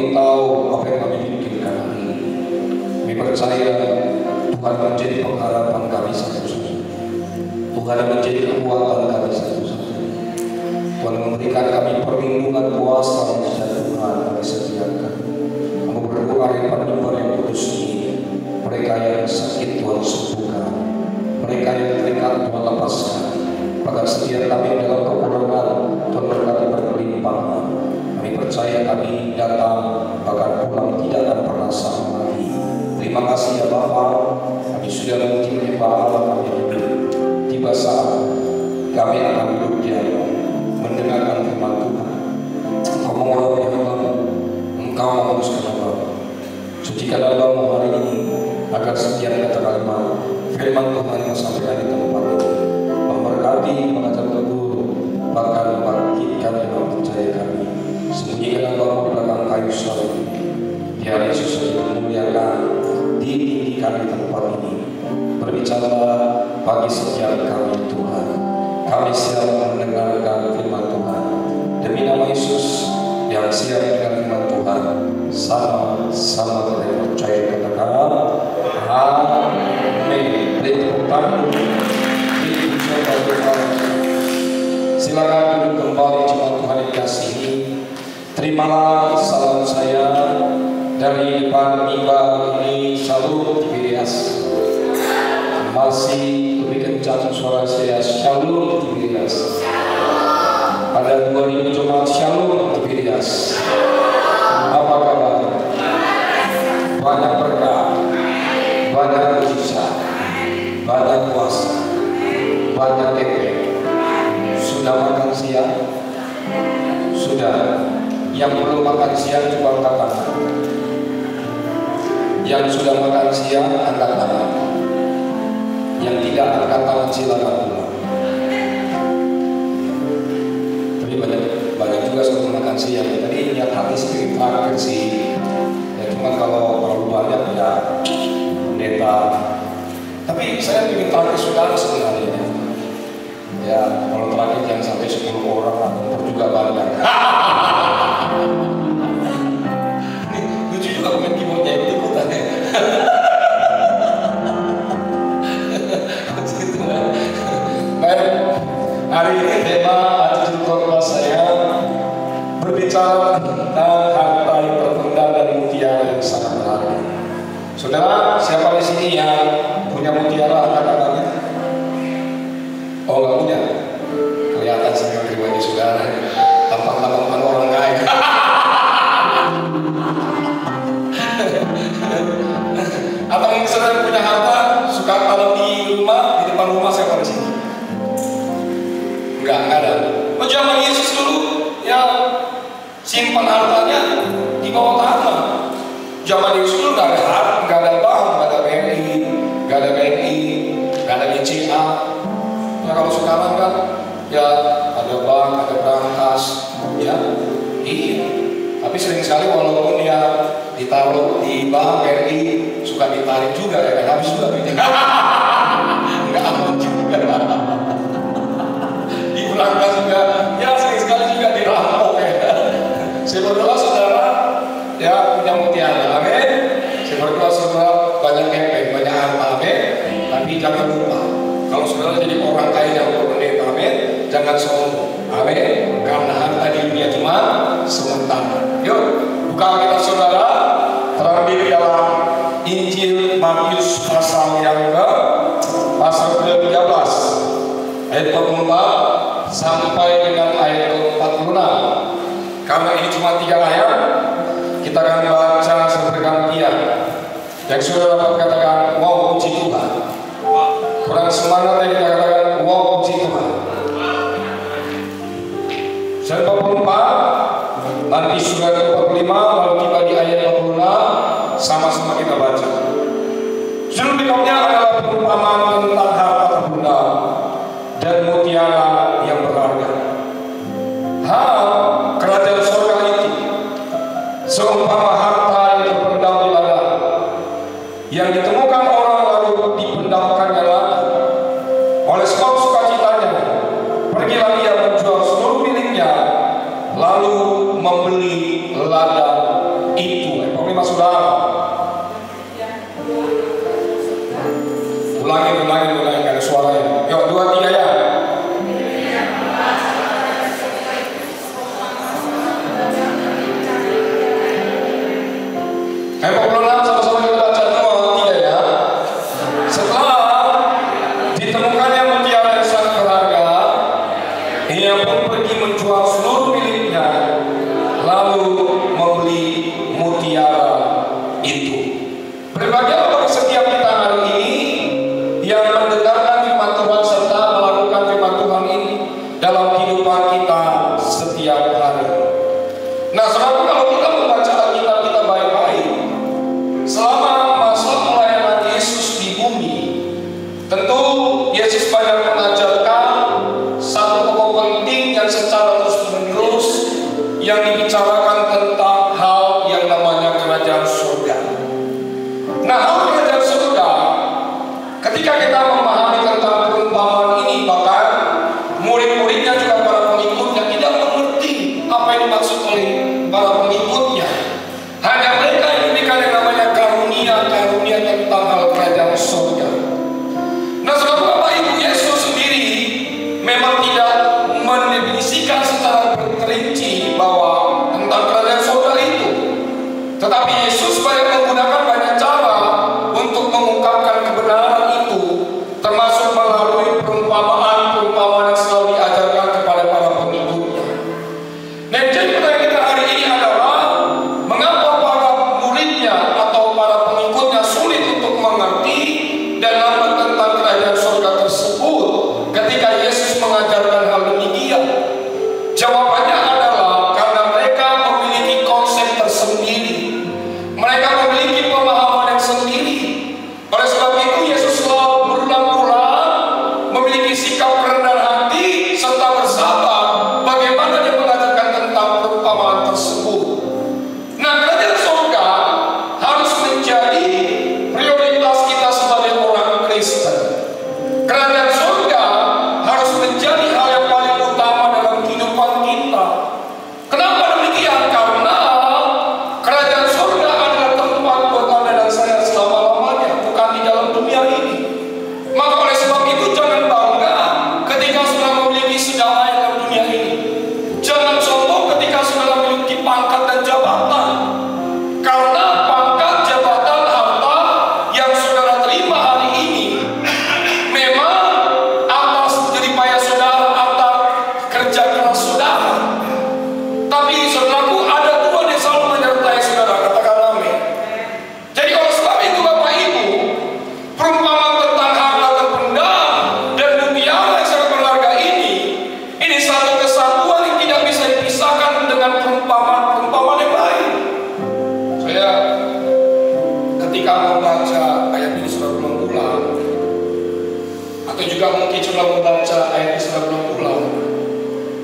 kami tahu apa yang kami pikirkan hari ini. Kami percaya Tuhan menjadi pengharapan kami satu-satunya. Tuhan menjadi kekuatan kami satu-satunya. Tuhan memberikan kami perlindungan kuasa dan Tuhan kami sediakan. Kami berdoa Tuhan yang kudus ini, mereka yang sakit Tuhan sembuhkan, mereka yang terikat Tuhan lepaskan. Bahkan setiap kami dalam kekurangan Tuhan berkati berkelimpahan. Kami percaya kami datang bahkan pulang tidak akan pernah sama lagi. Terima kasih ya Bapa, kami sudah mungkin menyembah Allah kami hidup. Tiba saat kami akan duduk diam mendengarkan firman Tuhan. Engkau mengolok ya Allah, Engkau menguruskan Allah. Sucikan Allah hari ini agar setiap kata-kata firman Tuhan yang sampaikan di tempat ini memberkati, mengajar teguh, bahkan membangkitkan yang percaya kami. Sembunyikan Allah di belakang kayu salib. Biar Yesus dimuliakan, ditinggikan di tempat ini. Berbicara bagi setiap kami Tuhan. Kami siap mendengarkan firman Tuhan. Demi nama Yesus yang siap dengan firman Tuhan, sama-sama kita percaya katakan amin. Beri tepuk tangan. Silakan duduk kembali jemaat Tuhan yang dikasihi. Terimalah salam saya dari depan mimbar ini. Shalom Tiberias. Masih lebih kencang suara saya. Shalom Tiberias. Ada 2000 jemaat Shalom Tiberias. Apa kabar? Banyak berkah, banyak mujizat, banyak kuasa, banyak efek. Sudah makan siang? Sudah. Yang belum makan siang coba angkat tangan. Yang sudah makan siang angkat tangan. Yang tidak angkat tangan silakan pulang. Tapi banyak juga sebelum makan siang. Tadi niat hati sedikit terakhir sih. Ya cuma kalau terlalu banyak ya pendeta. Tapi saya ingin terakhir saudara sebenarnya. Ya kalau terakhir jangan sampai 10 orang atau juga banyak. Lucu juga komen keyboardnya itu ikutannya. Baik, hari ini tema attitude khotbah saya berbicara tentang harta yang terpendam dan mutiara yang sangat berharga. Saudara, siapa di sini yang punya mutiara angkat tangannya? Oh nggak punya? Kelihatan sih dari wajah saudara. Tampak-tampak orang kaya. Atau yang saudara punya harta suka kalau di rumah, di depan rumah siapa di sini? Enggak ada. Oh zaman Yesus dulu ya simpan hartanya di bawah tanah. Zaman Yesus dulu nggak ada harta, nggak ada bank, nggak ada BNI, nggak ada BNI, nggak ada BCA. Ya kalau sekarang kan ya ada bank, ada brankas, ya iya. Tapi sering sekali walaupun ya ditaruh di bank BNI suka ditarik juga ya kan habis juga duitnya. Nggak aman juga. Di brankas juga ya sering sekali juga dirampok ya. Saya berdoa saudara ya punya mutiara, amin. Saya berdoa saudara banyak efek, banyak harta, amin. Tapi jangan lupa kalau saudara jadi orang kaya yang berpendeta, amin, jangan sombong, amin. Karena harta di dunia cuma sementara. Yuk, buka kita saudara, terambil dalam Injil Matius pasal yang pasal 13 ayat 44 sampai dengan ayat 46. Karena ini cuma 3 ayat, kita akan baca bergantian. Yang sudah dapat katakan, wow puji Tuhan. Kurang semangat yang kita katakan, wow puji Tuhan. Ayat 44, nanti surat 45, lalu tiba di ayat 46, sama-sama kita baca. Judul berikutnya adalah perumpamaan tentang harta terpendam dan mutiara yang berharga. Kerajaan surga itu seumpama harta yang terpendam di ladang, yang ditemukan orang lalu dipendamkannya lagi. Oleh sebab sukacitanya, pergilah ia menjual seluruh miliknya, lalu membeli ladang Ulangi, gak ada suaranya. Yuk, 2, 3 ya. Ayo pelan-pelan sama-sama kita baca 2, 3 ya. Setelah ditemukannya mutiara yang sangat berharga, ia pun pergi menjual seluruh miliknya, lalu membeli mutiara itu. Berbahagia bagi setiap kita hari ini yang mendengarkan firman Tuhan serta melakukan firman Tuhan ini dalam kehidupan kita setiap hari. Nah, saudara, kalau kita membaca Alkitab kita baik-baik, selama masa pelayanan Yesus di bumi, tentu Yesus banyak mengajarkan satu pokok penting yang secara terus-menerus yang dibicarakan tentang hal yang namanya kerajaan surga. Nah, hal kerajaan surga, ketika kita memahami tentang perumpamaan ini, bahkan murid-muridnya juga para pengikutnya tidak mengerti apa yang dimaksud oleh para pengikutnya. Hanya mereka yang diberikan yang namanya karunia tentang hal kerajaan surga. Nah, saudara, Bapak Ibu, Yesus sendiri memang tidak mendefinisikan secara terperinci bahwa tentang kerajaan surga itu. Tetapi Yesus banyak menggunakan banyak cara untuk mengungkapkan kebenaran itu, termasuk melalui perumpamaan yang selalu diajarkan kepada para pengikutnya. Nah, jadi pertanyaan kita hari ini adalah, mengapa para muridnya atau para pengikutnya sulit untuk mengerti dan lambat tentang kerajaan surga tersebut ketika Yesus mengajarkan hal demikian? Jawabannya adalah karena mereka memiliki konsep tersendiri. Mereka memiliki pemahaman yang sendiri. Oleh sebab itu Yesus selalu berulang-ulang memiliki sikap kerendahan hati serta bersabar bagaimana dia mengajarkan tentang perumpamaan tersebut. Nah, kerajaan surga harus menjadi prioritas kita sebagai orang Kristen. Kerajaan surga harus menjadi hal yang paling utama dalam kehidupan kita. Kenapa demikian? Karena kerajaan surga adalah tempat buat Anda dan saya selama-lamanya, bukan di dalam dunia ini. Maka oleh sebab itu jangan bangga ketika sudah memiliki segala yang dalam dunia ini. Jangan sombong ketika sudah memiliki pangkat dan jabatan. Karena pangkat, jabatan, harta yang saudara terima hari ini memang atas jeripaya saudara, atas kerja keras saudara. Tapi saudaraku, ada Tuhan yang selalu menyertai saudara, katakan amin. Jadi oleh sebab itu Bapak Ibu, perumpamaan tentang harta terpendam dan mutiara yang sangat berharga ini satu kesatuan yang tidak bisa dipisahkan dengan perumpamaan yang lain. Saya ketika membaca ayat ini sudah berulang-ulang, atau juga mungkin sudah membaca ayat ini sudah berulang-ulang,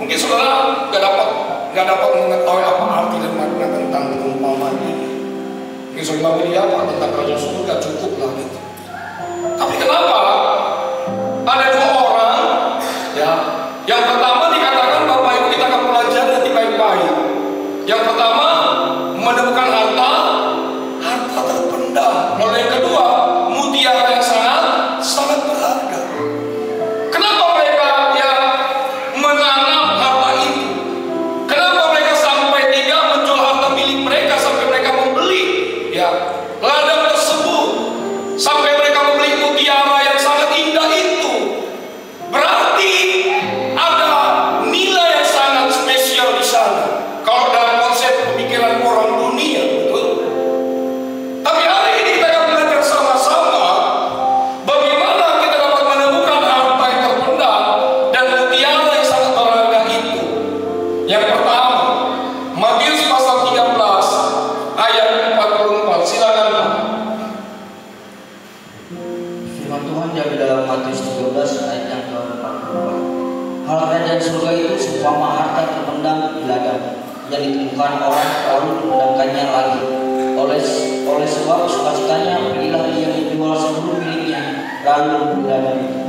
mungkin saudara nggak dapat mengetahui apa arti dan makna tentang perumpamaan ini. Mungkin saudara melihat apa tentang kerajaan surga, cukuplah gitu. Tapi kenapa ada 2 orang ya? Yang pertama dikatakan, Bapak Ibu, kita akan pelajari nanti baik-baik. Yang pertama menemukan harta terpendam. Lalu yang kedua, mutiara yang sangat berharga. Kenapa mereka yang menanam harta itu? Kenapa mereka sampai tidak menjual harta milik mereka sampai mereka membeli ya ladang tersebut, sampai mereka membeli mutiara yang sangat indah itu? Berarti ada nilai yang sangat spesial di sana. Kalau dalam konsep pemikiran orang dunia, betul. Tapi hari ini kita akan belajar sama-sama bagaimana kita dapat menemukan harta yang terpendam dan mutiara yang sangat berharga itu. Yang pertama, Matius pasal 13 ayat 44. Silakan Pak. Firman Tuhan diambil dalam Matius 13 ayat yang ke-44. Hal kerajaan surga itu seumpama harta terpendam di ladang yang ditemukan orang lalu dipendamkannya lagi. Oleh sebab sukacitanya pergilah ia menjual seluruh miliknya lalu membeli ladang itu.